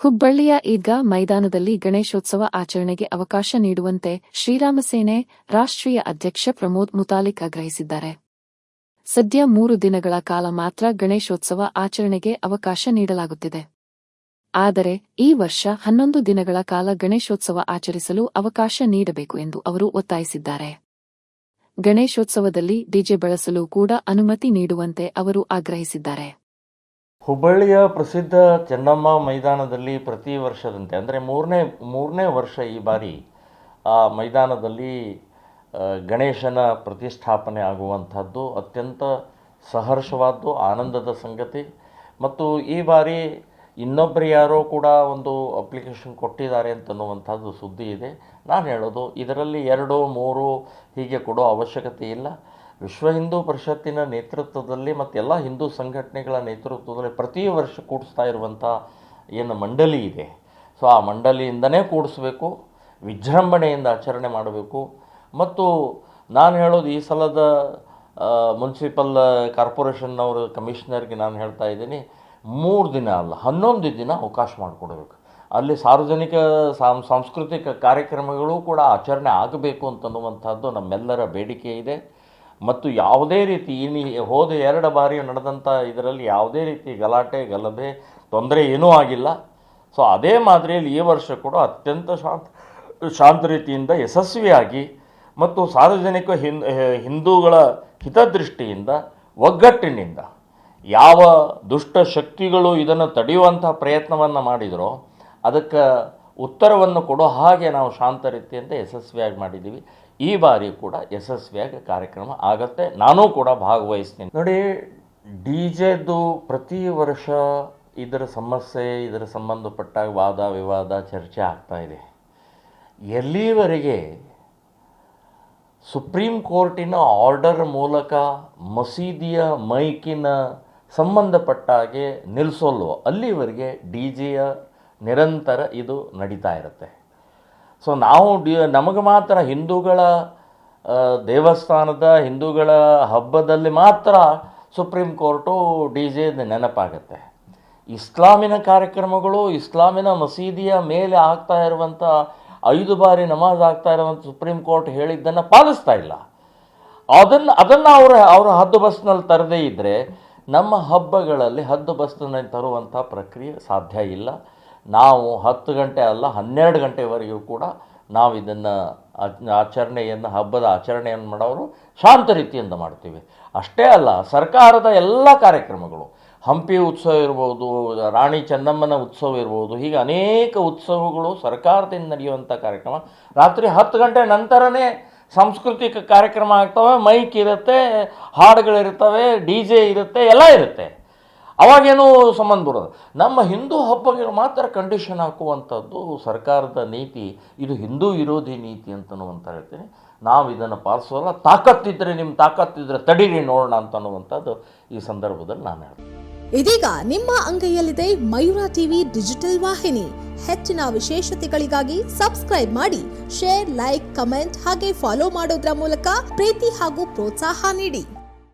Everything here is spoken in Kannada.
ಹುಬ್ಬಳ್ಳಿಯ ಈದ್ಗಾ ಮೈದಾನದಲ್ಲಿ ಗಣೇಶೋತ್ಸವ ಆಚರಣೆಗೆ ಅವಕಾಶ ನೀಡುವಂತೆ ಶ್ರೀರಾಮಸೇನೆ ರಾಷ್ಟ್ರೀಯ ಅಧ್ಯಕ್ಷ ಪ್ರಮೋದ್ ಮುತಾಲಿಕ್ ಆಗ್ರಹಿಸಿದ್ದಾರೆ. ಸದ್ಯ 3 ದಿನಗಳ ಕಾಲ ಮಾತ್ರ ಗಣೇಶೋತ್ಸವ ಆಚರಣೆಗೆ ಅವಕಾಶ ನೀಡಲಾಗುತ್ತಿದೆ. ಆದರೆ ಈ ವರ್ಷ 11 ದಿನಗಳ ಕಾಲ ಗಣೇಶೋತ್ಸವ ಆಚರಿಸಲು ಅವಕಾಶ ನೀಡಬೇಕು ಎಂದು ಅವರು ಒತ್ತಾಯಿಸಿದ್ದಾರೆ. ಗಣೇಶೋತ್ಸವದಲ್ಲಿ ಡಿಜೆ ಬಳಸಲು ಕೂಡ ಅನುಮತಿ ನೀಡುವಂತೆ ಅವರು ಆಗ್ರಹಿಸಿದ್ದಾರೆ. ಹುಬ್ಬಳ್ಳಿಯ ಪ್ರಸಿದ್ಧ ಚೆನ್ನಮ್ಮ ಮೈದಾನದಲ್ಲಿ ಪ್ರತಿ ವರ್ಷದಂತೆ ಅಂದರೆ ಮೂರನೇ ವರ್ಷ ಈ ಬಾರಿ ಆ ಮೈದಾನದಲ್ಲಿ ಗಣೇಶನ ಪ್ರತಿಷ್ಠಾಪನೆ ಆಗುವಂಥದ್ದು ಅತ್ಯಂತ ಸಹರ್ಷವಾದ್ದು, ಆನಂದದ ಸಂಗತಿ. ಮತ್ತು ಈ ಬಾರಿ ಇನ್ನೊಬ್ಬರು ಯಾರೋ ಕೂಡ ಒಂದು ಅಪ್ಲಿಕೇಶನ್ ಕೊಟ್ಟಿದ್ದಾರೆ ಅಂತನ್ನುವಂಥದ್ದು ಸುದ್ದಿ ಇದೆ. ನಾನು ಹೇಳೋದು ಇದರಲ್ಲಿ 2, 3 ಹೀಗೆ ಕೊಡೋ ಅವಶ್ಯಕತೆ ಇಲ್ಲ. ವಿಶ್ವ ಹಿಂದೂ ಪರಿಷತ್ತಿನ ನೇತೃತ್ವದಲ್ಲಿ ಮತ್ತು ಎಲ್ಲ ಹಿಂದೂ ಸಂಘಟನೆಗಳ ನೇತೃತ್ವದಲ್ಲಿ ಪ್ರತಿ ವರ್ಷ ಕೂಡಿಸ್ತಾ ಇರುವಂಥ ಏನು ಮಂಡಳಿ ಇದೆ, ಸೊ ಆ ಮಂಡಳಿಯಿಂದನೇ ಕೂಡಿಸ್ಬೇಕು, ವಿಜೃಂಭಣೆಯಿಂದ ಆಚರಣೆ ಮಾಡಬೇಕು. ಮತ್ತು ನಾನು ಹೇಳೋದು ಈ ಸಲದ ಮುನ್ಸಿಪಲ್ ಕಾರ್ಪೊರೇಷನ್ನವರು ಕಮಿಷನರ್ಗೆ ನಾನು ಹೇಳ್ತಾ ಇದ್ದೀನಿ, 3 ದಿನ ಅಲ್ಲ 11 ದಿನ ಅವಕಾಶ ಮಾಡಿಕೊಡಬೇಕು. ಅಲ್ಲಿ ಸಾರ್ವಜನಿಕ ಸಾಂಸ್ಕೃತಿಕ ಕಾರ್ಯಕ್ರಮಗಳು ಕೂಡ ಆಚರಣೆ ಆಗಬೇಕು ಅಂತನ್ನುವಂಥದ್ದು ನಮ್ಮೆಲ್ಲರ ಬೇಡಿಕೆ ಇದೆ. ಮತ್ತು ಯಾವುದೇ ರೀತಿ ಹೋದ 2 ಬಾರಿ ನಡೆದಂಥ ಇದರಲ್ಲಿ ಯಾವುದೇ ರೀತಿ ಗಲಭೆ ತೊಂದರೆ ಏನೂ ಆಗಿಲ್ಲ. ಸೊ ಅದೇ ಮಾದರಿಯಲ್ಲಿ ಈ ವರ್ಷ ಕೂಡ ಅತ್ಯಂತ ಶಾಂತ ರೀತಿಯಿಂದ ಯಶಸ್ವಿಯಾಗಿ ಮತ್ತು ಸಾರ್ವಜನಿಕ ಹಿಂದೂಗಳ ಹಿತದೃಷ್ಟಿಯಿಂದ ಒಗ್ಗಟ್ಟಿನಿಂದ ಯಾವ ದುಷ್ಟ ಶಕ್ತಿಗಳು ಇದನ್ನು ತಡೆಯುವಂಥ ಪ್ರಯತ್ನವನ್ನು ಮಾಡಿದರೋ ಅದಕ್ಕೆ ಉತ್ತರವನ್ನು ಕೊಡೋ ಹಾಗೆ ನಾವು ಶಾಂತ ರೀತಿಯಿಂದ ಯಶಸ್ವಿಯಾಗಿ ಮಾಡಿದ್ದೀವಿ. ಈ ಬಾರಿ ಕೂಡ ಯಶಸ್ವಿಯಾಗಿ ಕಾರ್ಯಕ್ರಮ ಆಗತ್ತೆ, ನಾನೂ ಕೂಡ ಭಾಗವಹಿಸ್ತೀನಿ. ನೋಡಿ, ಡಿ ಜೆದು ಪ್ರತಿ ವರ್ಷ ಇದರ ಸಮಸ್ಯೆ, ಇದರ ಸಂಬಂಧಪಟ್ಟಾಗ ವಾದ ವಿವಾದ ಚರ್ಚೆ ಆಗ್ತಾ ಇದೆ. ಎಲ್ಲಿವರೆಗೆ ಸುಪ್ರೀಂ ಕೋರ್ಟಿನ ಆರ್ಡರ್ ಮೂಲಕ ಮಸೀದಿಯ ಮೈಕಿನ ಸಂಬಂಧಪಟ್ಟಾಗೆ ನಿಲ್ಲಿಸೋಲ್ವೋ ಅಲ್ಲಿವರೆಗೆ ಡಿ ಜೆಯ ನಿರಂತರ ಇದು ನಡೀತಾ ಇರುತ್ತೆ. ಸೊ ನಾವು ನಮಗೆ ಮಾತ್ರ ಹಿಂದೂಗಳ ದೇವಸ್ಥಾನದ ಹಿಂದೂಗಳ ಹಬ್ಬದಲ್ಲಿ ಮಾತ್ರ ಸುಪ್ರೀಂ ಕೋರ್ಟು ಡಿ ಜೆ ನೆನಪಾಗತ್ತೆ. ಇಸ್ಲಾಮಿನ ಕಾರ್ಯಕ್ರಮಗಳು, ಇಸ್ಲಾಮಿನ ಮಸೀದಿಯ ಮೇಲೆ ಆಗ್ತಾ ಇರುವಂಥ 5 ಬಾರಿ ನಮಾಜ್ ಆಗ್ತಾ ಇರುವಂಥ ಸುಪ್ರೀಂ ಕೋರ್ಟ್ ಹೇಳಿದ್ದನ್ನು ಪಾಲಿಸ್ತಾ ಇಲ್ಲ. ಅದನ್ನು ಅವರ ಹದ್ದುಬಸ್ನಲ್ಲಿ ತರದೇ ಇದ್ದರೆ ನಮ್ಮ ಹಬ್ಬಗಳಲ್ಲಿ ಹದ್ದುಬಸ್ತಿನಲ್ಲಿ ತರುವಂಥ ಪ್ರಕ್ರಿಯೆ ಸಾಧ್ಯ ಇಲ್ಲ. ನಾವು 10 ಗಂಟೆ ಅಲ್ಲ 12 ಗಂಟೆವರೆಗೂ ಕೂಡ ನಾವು ಇದನ್ನು ಹಬ್ಬದ ಆಚರಣೆಯನ್ನು ಮಾಡೋರು ಶಾಂತ ರೀತಿಯಿಂದ ಮಾಡ್ತೀವಿ. ಅಷ್ಟೇ ಅಲ್ಲ, ಸರ್ಕಾರದ ಎಲ್ಲ ಕಾರ್ಯಕ್ರಮಗಳು, ಹಂಪಿ ಉತ್ಸವ ಇರ್ಬೋದು, ರಾಣಿ ಚೆನ್ನಮ್ಮನ ಉತ್ಸವ ಇರ್ಬೋದು, ಹೀಗೆ ಅನೇಕ ಉತ್ಸವಗಳು ಸರ್ಕಾರದಿಂದ ನಡೆಯುವಂಥ ಕಾರ್ಯಕ್ರಮ ರಾತ್ರಿ 10 ಗಂಟೆ ನಂತರನೇ ಸಾಂಸ್ಕೃತಿಕ ಕಾರ್ಯಕ್ರಮ ಆಗ್ತವೆ. ಮೈಕ್ ಇರುತ್ತೆ, ಹಾಡುಗಳಿರ್ತವೆ, ಡಿ ಜೆ ಇರುತ್ತೆ, ಎಲ್ಲ ಇರುತ್ತೆ. ಅವಾಗೇನೂ ಸಂಬಂಧ ಬರೋದು. ನಮ್ಮ ಹಿಂದೂ ಹಬ್ಬಗಳು ಮಾತ್ರ ಕಂಡೀಷನ್ ಹಾಕುವಂಥದ್ದು ಸರ್ಕಾರದ ನೀತಿ. ಇದು ಹಿಂದೂ ವಿರೋಧಿ ನೀತಿ ಅಂತನ್ನುವಂತ ಹೇಳ್ತೀನಿ. ನಾವು ಇದನ್ನು ಪಾಲಿಸೋಲ್ಲ. ನಿಮ್ಮ ತಾಕತ್ತಿದ್ರೆ ತಡೀರಿ ನೋಡೋಣ ಅಂತನ್ನುವಂಥದ್ದು ಈ ಸಂದರ್ಭದಲ್ಲಿ ನಾನು ಹೇಳ್ತೀನಿ. ಇದೀಗ ನಿಮ್ಮ ಅಂಗೈಯಲ್ಲಿದೆ ಮಯೂರ ಟಿವಿ ಡಿಜಿಟಲ್ ವಾಹಿನಿ. ಹೆಚ್ಚಿನ ವಿಶೇಷತೆಗಳಿಗಾಗಿ ಸಬ್ಸ್ಕ್ರೈಬ್ ಮಾಡಿ, ಶೇರ್, ಲೈಕ್, ಕಮೆಂಟ್ ಹಾಗೆ ಫಾಲೋ ಮಾಡೋದ್ರ ಮೂಲಕ ಪ್ರೀತಿ ಹಾಗೂ ಪ್ರೋತ್ಸಾಹ ನೀಡಿ.